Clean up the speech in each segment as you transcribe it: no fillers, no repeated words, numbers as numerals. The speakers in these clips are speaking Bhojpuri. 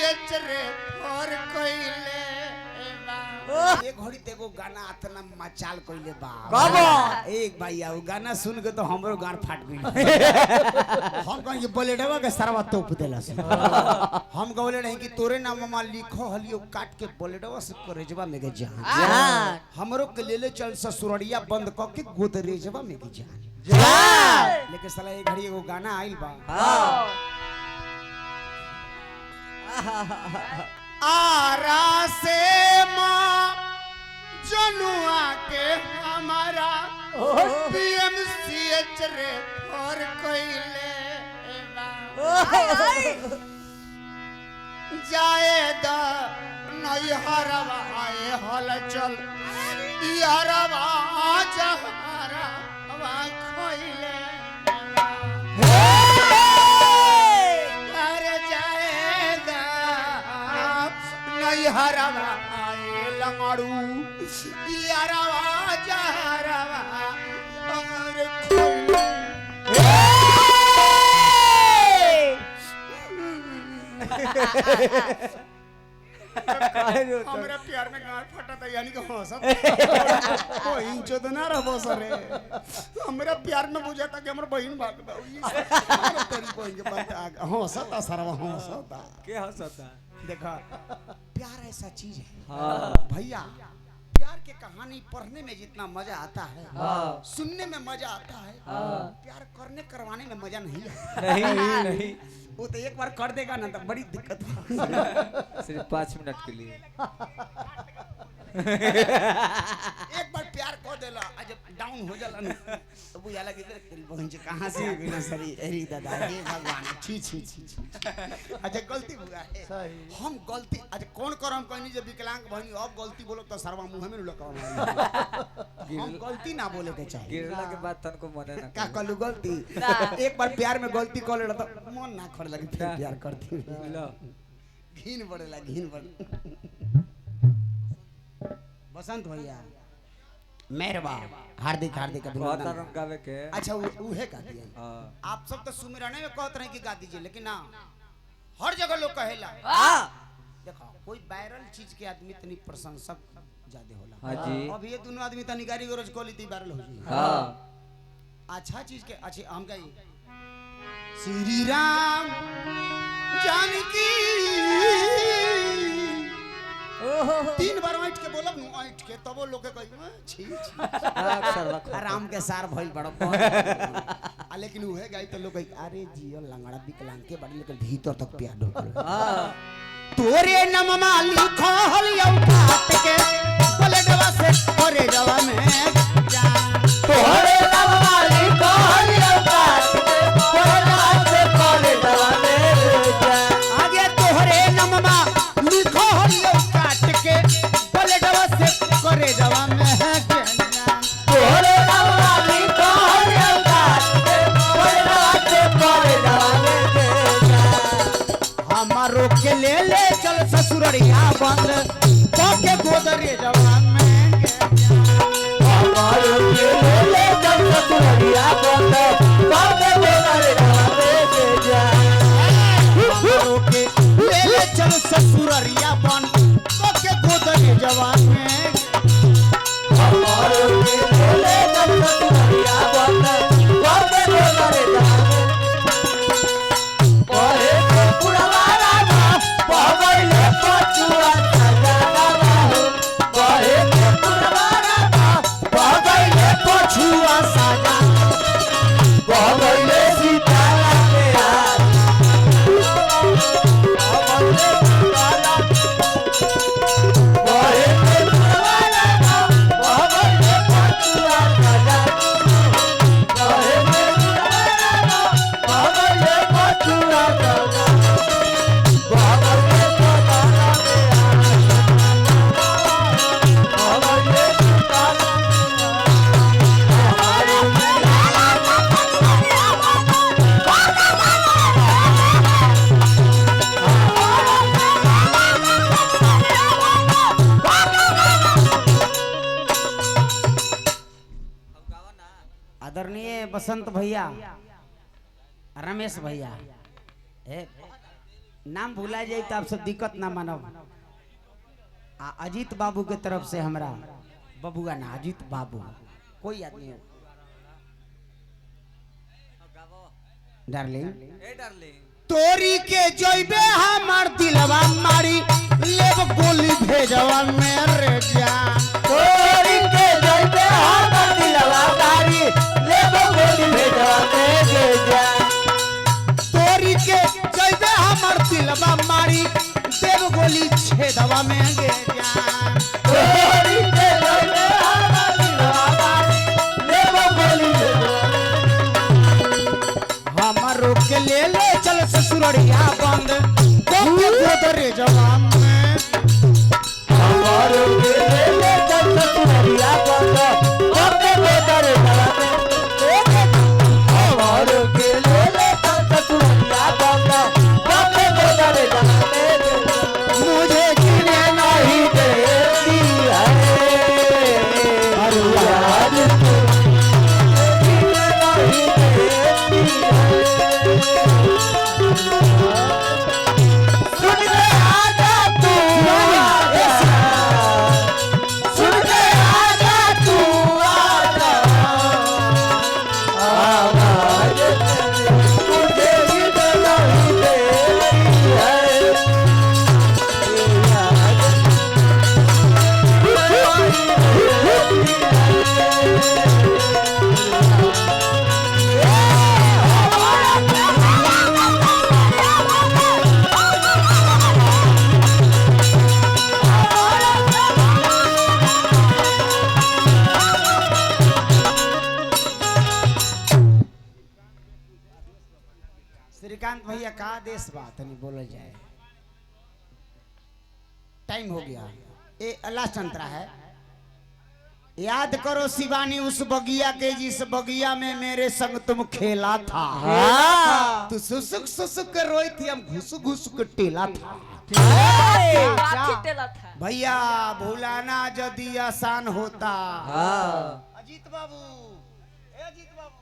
सीएच रे और कोइले ये घड़ी तेको गाना आतना मचाल कोइले बा बाबा एक भैया वो गाना सुन के तो हमरो गार फाट गई हम कहीं बोलेडवा के सरवा तोप देला से हम कहले नहीं कि तोरे नाम में लिखो हलियो काट के बोलेडवा से कोरेजवा में के जान हमरो के लेले चल ससुरड़िया बंद क के गोदरेजवा में के जान लेकिन साला एक घड़ी एगो गाना आइल बा आरा से मां जनुआ के हमारा पीएमसीएच रे और कोइले जाएदा नई हरवा आए हल चल यारवा जहरा वा खोइले अरे जाएदा नई हरवा आए लंगड़ू यारवा जहरवा अरे खोइले हमरा प्यार में गार फटा था यानी कि हो सब ओ इंचो तो ना रहो सरे हमरा प्यार में बुझा था कि हमर बहन भाग बा हमरा तेरी बहन के बात हो सता सरवा हो सता के हंसता देखा प्यार ऐसा चीज है हां भैया प्यार के कहानी पढ़ने में जितना मजा आता है सुनने में मजा आता है प्यार करने करवाने में मजा नहीं है नहीं वो तो एक बार कर देगा ना तो बड़ी दिक्कत सिर्फ 5 मिनट के लिए एक बार प्यार कर देला जब डाउन हो जाला ना तो बुझाला कि तेरी बहन जी कहां से आ गई ना सरी अरे दादा हे भगवान छी छी छी अच्छा गलती हुआ है सही हम गलती अच्छा कौन करम कहनी जब विकलांग बहनी अब गलती बोलो तो सरवा मुंह में लगा हम गलती ना बोले के चाहिए गिरला के बाद तन को मने ना का कलू गलती एक बार प्यार में गलती कर लेला तो मन ना कर लगे फिर प्यार करती लो घिन बढ़ेला घिन बढ़ बसंत भैया मेहरबा हार्दिक हार्दिक अभिनंदन गावे के अच्छा उहे गा दिए आप सब तो सुमिरने में कहत रहे कि गा दीजिए लेकिन ना हर जगह लोग कहेला देखो कोई वायरल चीज के आदमी तनी प्रशंसक ज्यादा होला हां जी अब ये दोनों आदमी तनी गाड़ी गरज कोली ती वायरल हो जी हां अच्छा चीज के अच्छे हम गाई श्री राम जानकी 3 बार ऐठ के बोलब नु ऐठ के तबो लोग के कहि छी छी आराम के सार भइल बड़ आ लेकिन उहे गाई त लोग कहि अरे जियो लंगड़ा विकलांग के बड़ लेकिन भीतर तक प्यार ढोकल हां तोरे नममा लिखो हलियो काट के पलटवा से तोरे जवा में जान तोरे नममा लिखो हलियो काट के पलटवा से तोरे जवा में जान आगे तोरे नममा लिखो हलियो काट के पलटवा से तोरे जवा में जान तोरे नममा लिखो हलियो काट के पलटवा से तोरे जवा में जान हमारो के ले चल ससुरड़िया बंद के गोदरे जवान में हमारो के ले चल ससुरड़िया बंद के गोदरे जवान में जा हमारो के ले चल ससुरड़िया बंद के गोदरे जवान में हमारो के ले चल ससुरड़िया बंद के गोदरे जवान ओए पुरवारा ना पगले पचुआ सजाना हो ओए पुरवारा ना पगले पचुआ सजाना पगले सीताला के हाथ पगले सीताला ओए पुरवारा ना पगले पचुआ सजाना ओए पुरवारा ना पगले पचुआ सजाना आदरणीय बसंत भैया रमेश भैया नाम भूला जाए तो आप सब दिक्कत ना मानो। अजीत बाबू के तरफ से हमरा बबुआ ना अजीत बाबू कोई आदमी हो डार्लिंग ए डार्लिंग तोरी के जइबे हमर दिलवा मारी लेब गोली भेजवा मेरे जान तोरी के जइबे हमर दिलवा मारी लेब गोली भेजवा मेरे जान तोरी के जइबे हमर दिलवा मारी देव गोली छेदवा में गे जान तोरी के जइबे हमर दिलवा मारी लेब गोली भेजवा हमरो के ले चल ससुरड़िया बंद गोके गोदरे जवान में हमारो के ले चल ससुरड़िया बंद गोके गोदरे जवान में हमारो के ले चल ससुरड़िया बंद गोके गोदरे जवान में मुझे गिने नहीं देती है अरे याद नहीं देती है सुन ले आजा तू सुन ले आजा तू आजा आवाज मुझे गिने नहीं देती है श्रीकांत भैया का आदेश बात नहीं बोला जाए टाइम हो गया ये लास्ट अंतरा है याद करो शिवानी उस बगिया के जिस बगिया में मेरे संग तुम खेला था तू सुसुक सुसुक कर रोई थी हम घुसुक घुसुक के टेला था भैया भूलाना यदि आसान होता अजीत बाबू अजीत बाबू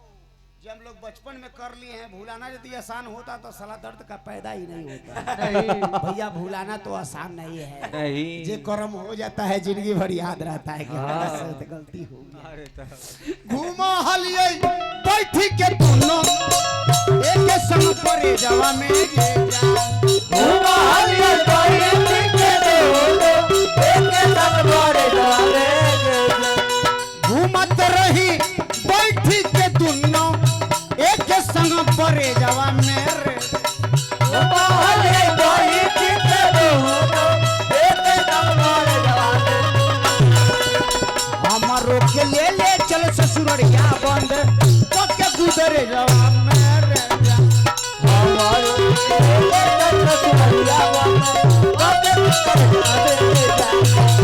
जो हम लोग बचपन में कर लिए हैं भूलाना यदि आसान होता तो साला दर्द का पैदा ही नहीं होता भैया भूलाना तो आसान नहीं है नहीं जे कर्म हो जाता है जिंदगी भर याद रहता है कि हमारा से तो गलती हो गई अरे तो घूमो हलिए बैठी के दोनों एक संग परे जवा में ये घूमा हलिए बैठी के दोनों एक संग परे जवा में घूमत रही बैठी के दोनों एक संग परे जवा मेरे घूमा हलिए बैठी के दोनों एक संग परे जवा में हमारो के ले चल ससुरड़िया बंद तो के गुदरे जवा मेरे हमारो ले चल ससुरड़िया बंद तो के गुदरे जवा मेरे